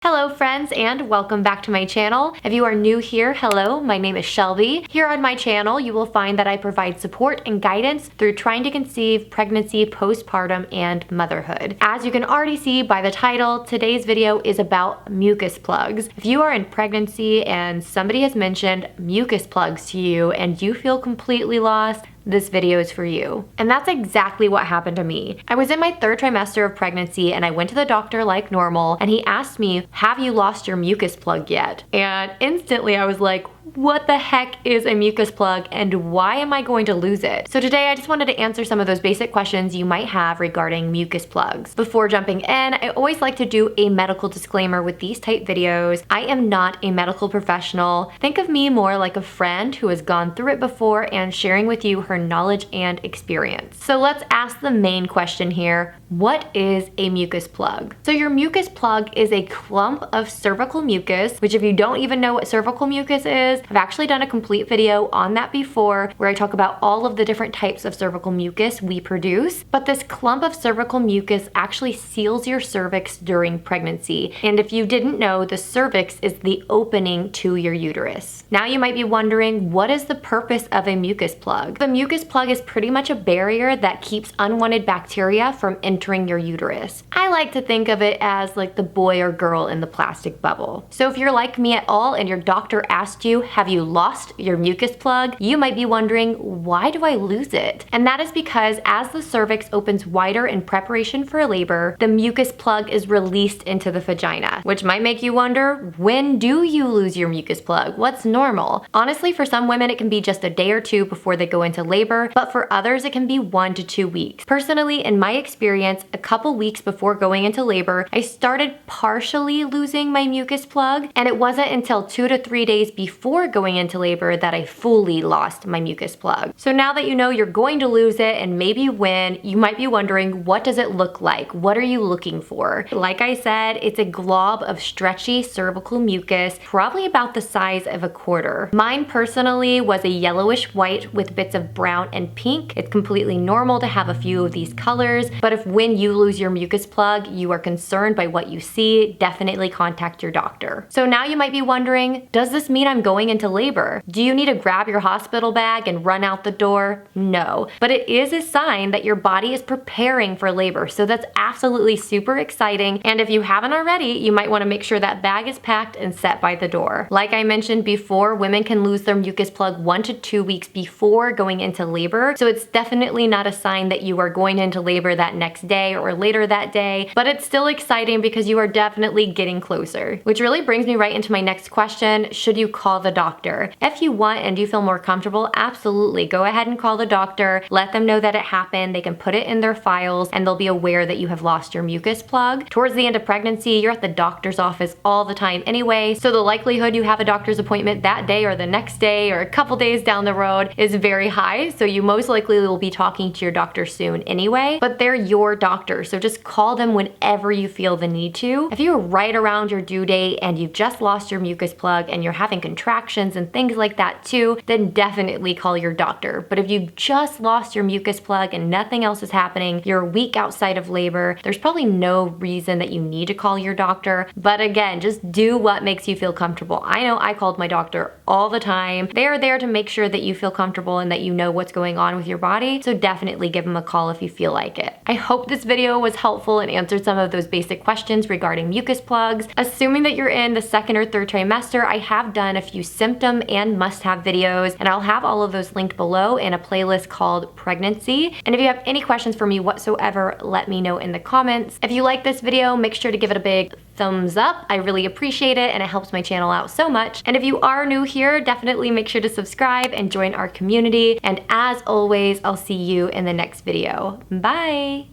Hello friends and welcome back to my channel. If you are new here, hello, my name is Shelby. Here on my channel you will find that I provide support and guidance through trying to conceive, pregnancy, postpartum, and motherhood. As you can already see by the title, today's video is about mucus plugs. If you are in pregnancy and somebody has mentioned mucus plugs to you and you feel completely lost, this video is for you. And that's exactly what happened to me. I was in my third trimester of pregnancy and I went to the doctor like normal and he asked me, have you lost your mucus plug yet? And instantly I was like, what the heck is a mucus plug and why am I going to lose it? So today I just wanted to answer some of those basic questions you might have regarding mucus plugs. Before jumping in, I always like to do a medical disclaimer with these type videos. I am not a medical professional. Think of me more like a friend who has gone through it before and sharing with you her knowledge and experience. So let's ask the main question here. What is a mucus plug? So your mucus plug is a clump of cervical mucus, which if you don't even know what cervical mucus is, I've actually done a complete video on that before where I talk about all of the different types of cervical mucus we produce. But this clump of cervical mucus actually seals your cervix during pregnancy. And if you didn't know, the cervix is the opening to your uterus. Now you might be wondering, what is the purpose of a mucus plug? The mucus plug is pretty much a barrier that keeps unwanted bacteria from entering your uterus. I like to think of it as like the boy or girl in the plastic bubble. So if you're like me at all and your doctor asked you, have you lost your mucus plug? You might be wondering, why do I lose it? And that is because as the cervix opens wider in preparation for labor, the mucus plug is released into the vagina, which might make you wonder, when do you lose your mucus plug? What's normal? Honestly, for some women, it can be just a day or two before they go into labor, but for others, it can be 1 to 2 weeks. Personally, in my experience, a couple weeks before going into labor, I started partially losing my mucus plug, and it wasn't until 2 to 3 days before going into labor that I fully lost my mucus plug. So now that you know you're going to lose it and maybe when, you might be wondering, what does it look like? What are you looking for? Like I said, it's a glob of stretchy cervical mucus, probably about the size of a quarter. Mine personally was a yellowish white with bits of brown and pink. It's completely normal to have a few of these colors, but if when you lose your mucus plug, you are concerned by what you see, definitely contact your doctor. So now you might be wondering, does this mean I'm going into labor? Do you need to grab your hospital bag and run out the door? No, but it is a sign that your body is preparing for labor. So that's absolutely super exciting. And if you haven't already, you might want to make sure that bag is packed and set by the door. Like I mentioned before, women can lose their mucus plug 1 to 2 weeks before going into labor. So it's definitely not a sign that you are going into labor that next day or later that day, but it's still exciting because you are definitely getting closer. Which really brings me right into my next question. Should you call the doctor? If you want and you feel more comfortable, absolutely go ahead and call the doctor. Let them know that it happened. They can put it in their files and they'll be aware that you have lost your mucus plug. Towards the end of pregnancy, you're at the doctor's office all the time anyway, so the likelihood you have a doctor's appointment that day or the next day or a couple days down the road is very high, so you most likely will be talking to your doctor soon anyway, but they're your doctor, so just call them whenever you feel the need to. If you're right around your due date and you've just lost your mucus plug and you're having contractions and things like that too, then definitely call your doctor. But if you've just lost your mucus plug and nothing else is happening, you're a week outside of labor, there's probably no reason that you need to call your doctor. But again, just do what makes you feel comfortable. I know I called my doctor all the time. They are there to make sure that you feel comfortable and that you know what's going on with your body. So definitely give them a call if you feel like it. I hope this video was helpful and answered some of those basic questions regarding mucus plugs. Assuming that you're in the 2nd or 3rd trimester, I have done a few symptom and must-have videos, and I'll have all of those linked below in a playlist called Pregnancy. And if you have any questions for me whatsoever, let me know in the comments. If you like this video, make sure to give it a big thumbs up. I really appreciate it and it helps my channel out so much. And if you are new here, definitely make sure to subscribe and join our community. And as always, I'll see you in the next video. Bye!